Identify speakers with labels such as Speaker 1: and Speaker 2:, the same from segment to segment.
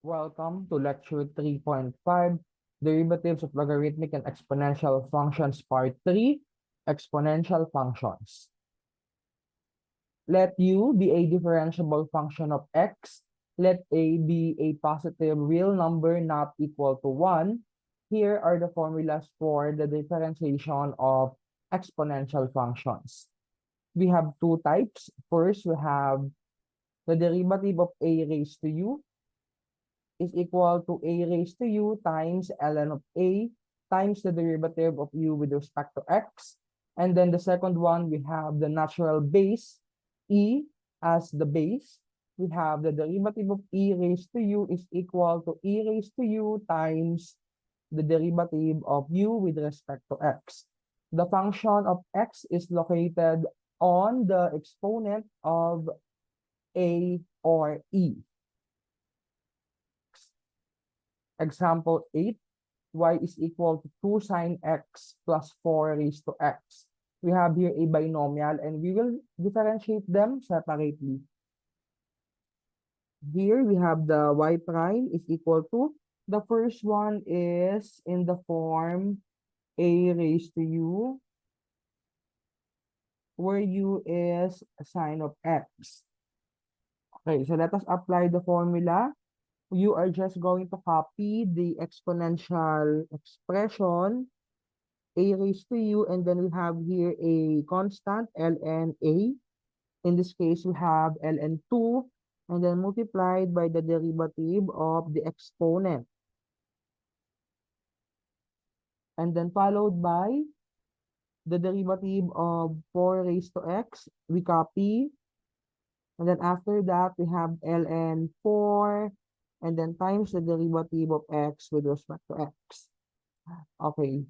Speaker 1: Welcome to lecture 3.5, Derivatives of Logarithmic and Exponential Functions, Part 3, Exponential Functions. Let u be a differentiable function of x. Let a be a positive real number not equal to 1. Here are the formulas for the differentiation of exponential functions. We have two types. First, we have the derivative of a raised to u is equal to a raised to u times ln of a times the derivative of u with respect to x. And then the second one, we have the natural base, e as the base. We have the derivative of e raised to u is equal to e raised to u times the derivative of u with respect to x. The function of x is located on the exponent of a or e. Example 8, y is equal to 2 sine x plus 4 raised to x. We have here a binomial and we will differentiate them separately. Here we have the y prime is equal to, the first one is in the form a raised to u, where u is a sine of x. Okay, so let us apply the formula. You are just going to copy the exponential expression a raised to u, and then we have here a constant ln a. In this case, we have ln 2, and then multiplied by the derivative of the exponent. And then followed by the derivative of 4 raised to x, we copy. And then after that, we have ln 4, and then times the derivative of x with respect to x. Okay.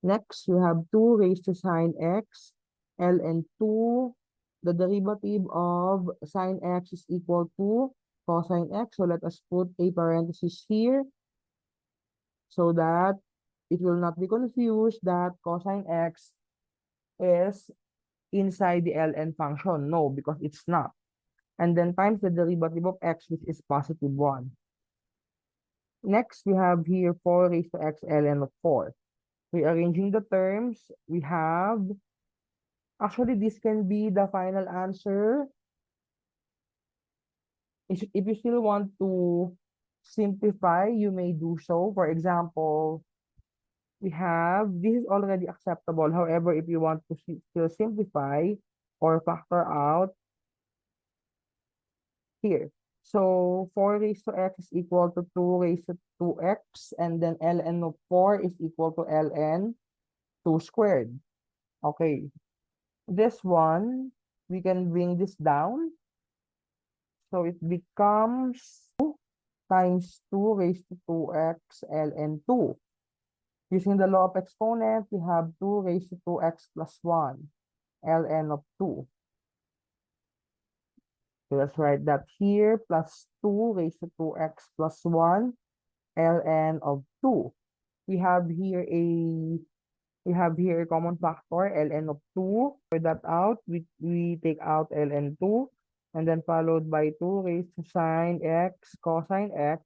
Speaker 1: Next, we have 2 raised to sine x, ln 2. The derivative of sine x is equal to cosine x. So let us put a parenthesis here so that it will not be confused that cosine x is inside the ln function. No, because it's not. And then times the derivative of x, which is positive 1. Next, we have here 4 raised to x ln of 4. Rearranging the terms, we have, actually this can be the final answer. If you still want to simplify, you may do so. For example, we have, this is already acceptable. However, if you want to still simplify or factor out, here. So 4 raised to x is equal to 2 raised to 2x, and then ln of 4 is equal to ln 2 squared. Okay. This one, we can bring this down. So it becomes 2 times 2 raised to 2x ln 2. Using the law of exponent, we have 2 raised to 2x plus 1 ln of 2. So let's write that here, plus 2 raised to 2x plus 1 ln of 2. We have here a common factor, ln of 2. For that out, we take out ln 2, and then followed by 2 raised to sine x cosine x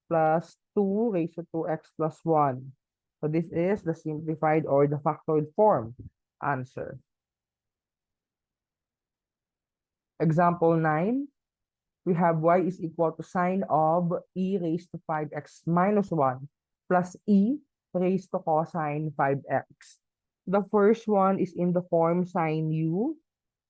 Speaker 1: plus 2 raised to 2x plus 1. So this is the simplified or the factored form answer. Example 9, we have y is equal to sine of e raised to 5x minus 1 plus e raised to cosine 5x. The first one is in the form sine u,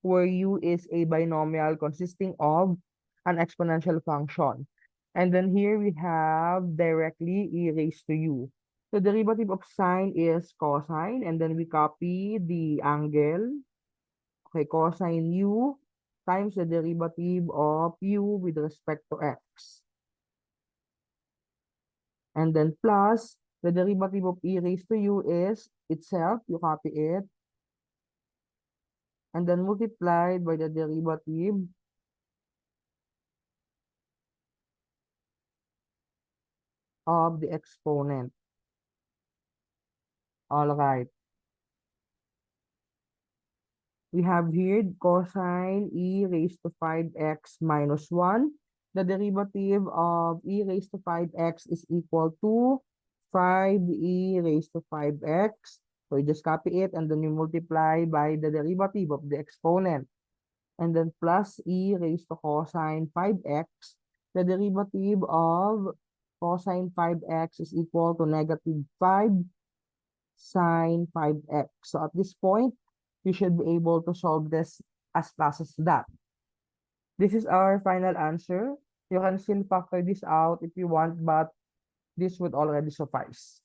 Speaker 1: where u is a binomial consisting of an exponential function. And then here we have directly e raised to u. The derivative of sine is cosine, and then we copy the angle. Okay, cosine u times the derivative of u with respect to x. And then plus the derivative of e raised to u is itself, you copy it, and then multiplied by the derivative of the exponent. All right. We have here cosine e raised to 5x minus 1. the derivative of e raised to 5x is equal to 5e raised to 5x. So you just copy it and then you multiply by the derivative of the exponent. And then plus e raised to cosine 5x. The derivative of cosine 5x is equal to negative 5 sine 5x. So at this point, you should be able to solve this as fast as that. This is our final answer. You can still factor this out if you want, but this would already suffice.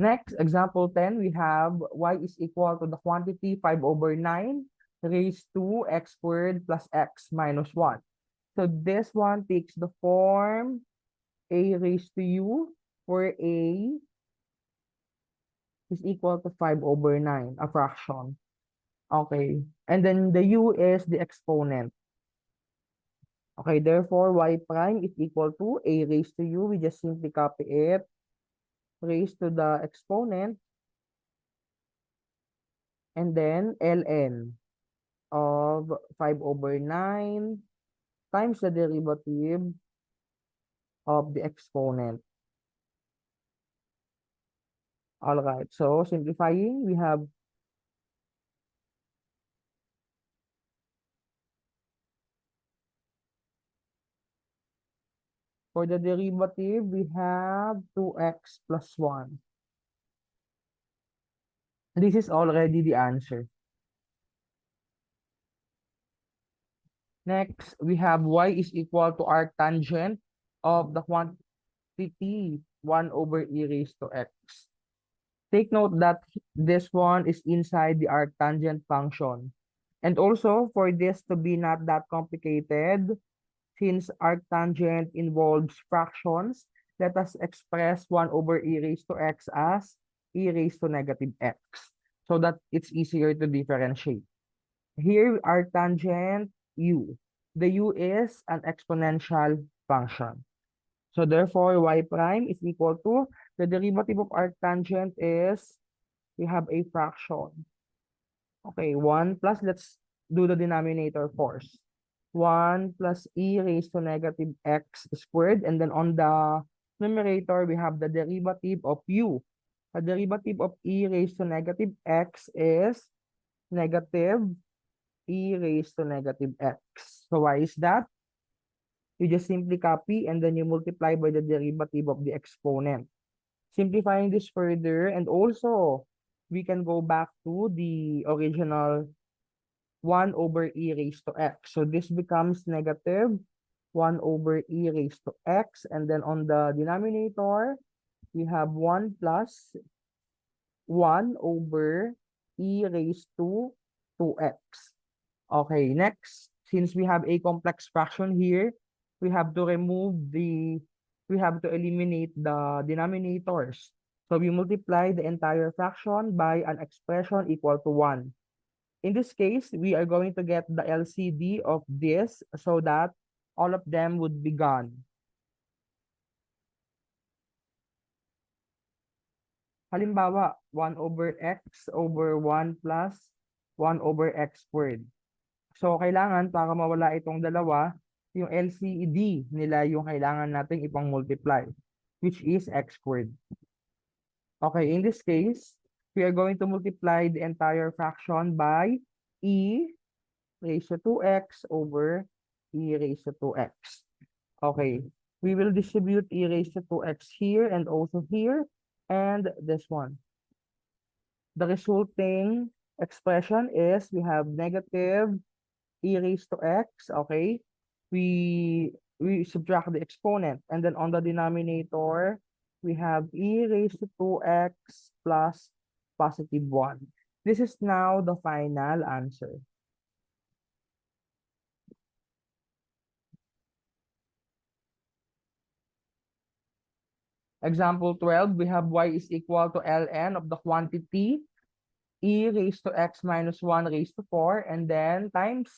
Speaker 1: Next, example 10, we have y is equal to the quantity 5 over 9 raised to x squared plus x minus 1. So this one takes the form a raised to u, where a is equal to 5 over 9, a fraction. Okay. And then the u is the exponent. Okay, therefore, y prime is equal to a raised to u. We just simply copy it, raised to the exponent, and then ln of 5 over 9 times the derivative of the exponent. All right, so simplifying, we have for the derivative, we have 2x plus 1. This is already the answer. Next, we have y is equal to arctangent of the quantity 1 over e raised to x. Take note that this one is inside the arctangent function. And also, for this to be not that complicated, since arctangent involves fractions, let us express 1 over e raised to x as e raised to negative x, so that it's easier to differentiate. Here, arctangent u. The u is an exponential function. So therefore, y prime is equal to the derivative of arctangent is, we have a fraction. Okay, 1 plus, let's do the denominator first. 1 plus e raised to negative x squared. And then on the numerator, we have the derivative of u. The derivative of e raised to negative x is negative e raised to negative x. So why is that? You just simply copy and then you multiply by the derivative of the exponent. Simplifying this further, and also we can go back to the original 1 over e raised to x. So this becomes negative 1 over e raised to x. And then on the denominator, we have 1 plus 1 over e raised to 2x. Okay, next, since we have a complex fraction here, we have to eliminate the denominators. So we multiply the entire fraction by an expression equal to 1. In this case, we are going to get the LCD of this so that all of them would be gone. Halimbawa, 1 over x over 1 plus 1 over x squared. So, kailangan para mawala itong dalawa, yung LCD nila yung kailangan natin ipang-multiply, which is x squared. Okay, in this case, we are going to multiply the entire fraction by e raised to 2x over e raised to 2x. Okay, we will distribute e raised to 2x here and also here, and this one. The resulting expression is we have negative e raised to x, okay? We subtract the exponent, and then on the denominator, we have e raised to 2x plus positive 1. This is now the final answer. Example 12, we have y is equal to ln of the quantity e raised to x minus 1 raised to 4, and then times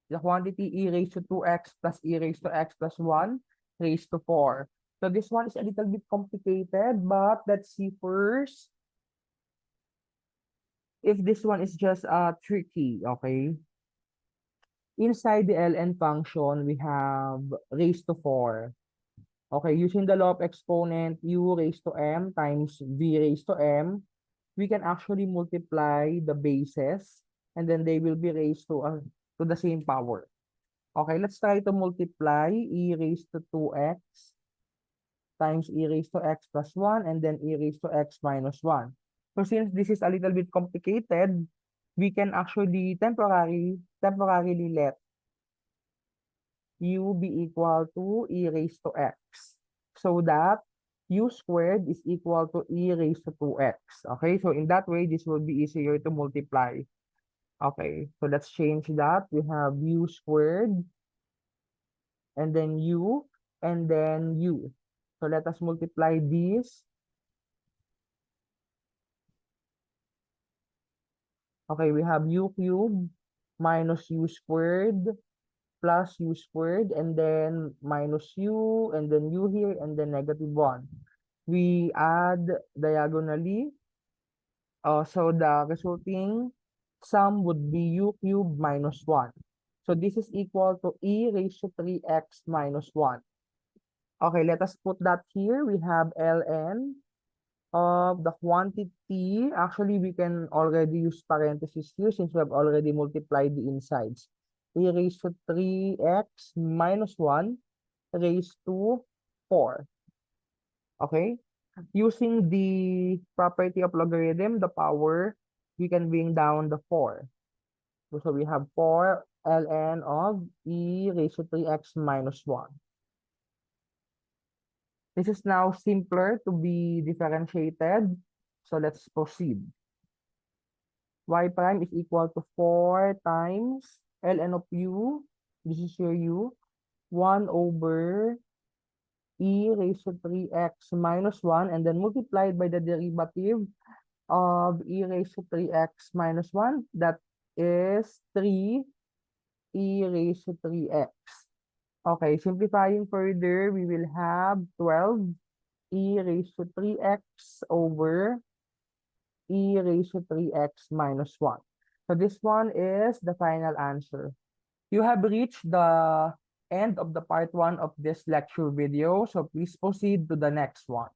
Speaker 1: the quantity e raised to 2x plus e raised to x plus 1 raised to 4. So this one is a little bit complicated, but let's see first if this one is just tricky, okay? Inside the ln function, we have raised to 4. Okay, using the law of exponent u raised to m times v raised to m, we can actually multiply the bases and then they will be raised to the same power. Okay, let's try to multiply e raised to 2x times e raised to x plus 1 and then e raised to x minus 1. So since this is a little bit complicated, we can actually temporarily let u be equal to e raised to x so that u squared is equal to e raised to 2x. Okay, so in that way, this will be easier to multiply. Okay, so let's change that. We have u squared and then u and then u. So let us multiply these. Okay, we have u cubed minus u squared plus u squared and then minus u and then u here and then negative 1. We add diagonally. So the resulting sum would be u cubed minus 1. So this is equal to e raised to 3x minus 1. Okay, let us put that here. We have ln of the quantity. Actually, we can already use parentheses here since we have already multiplied the insides. E raised to 3x minus 1 raised to 4. Okay? Using the property of logarithm, the power, we can bring down the 4. So we have 4 ln of e raised to 3x minus 1. This is now simpler to be differentiated. So let's proceed. Y prime is equal to 4 times ln of u, this is your u, 1 over e raised to 3x minus 1, and then multiplied by the derivative of e raised to 3x minus 1, that is 3 e raised to 3x. Okay, simplifying further, we will have 12 e raised to 3x over e raised to 3x minus 1. So this one is the final answer. You have reached the end of the part 1 of this lecture video, so please proceed to the next one.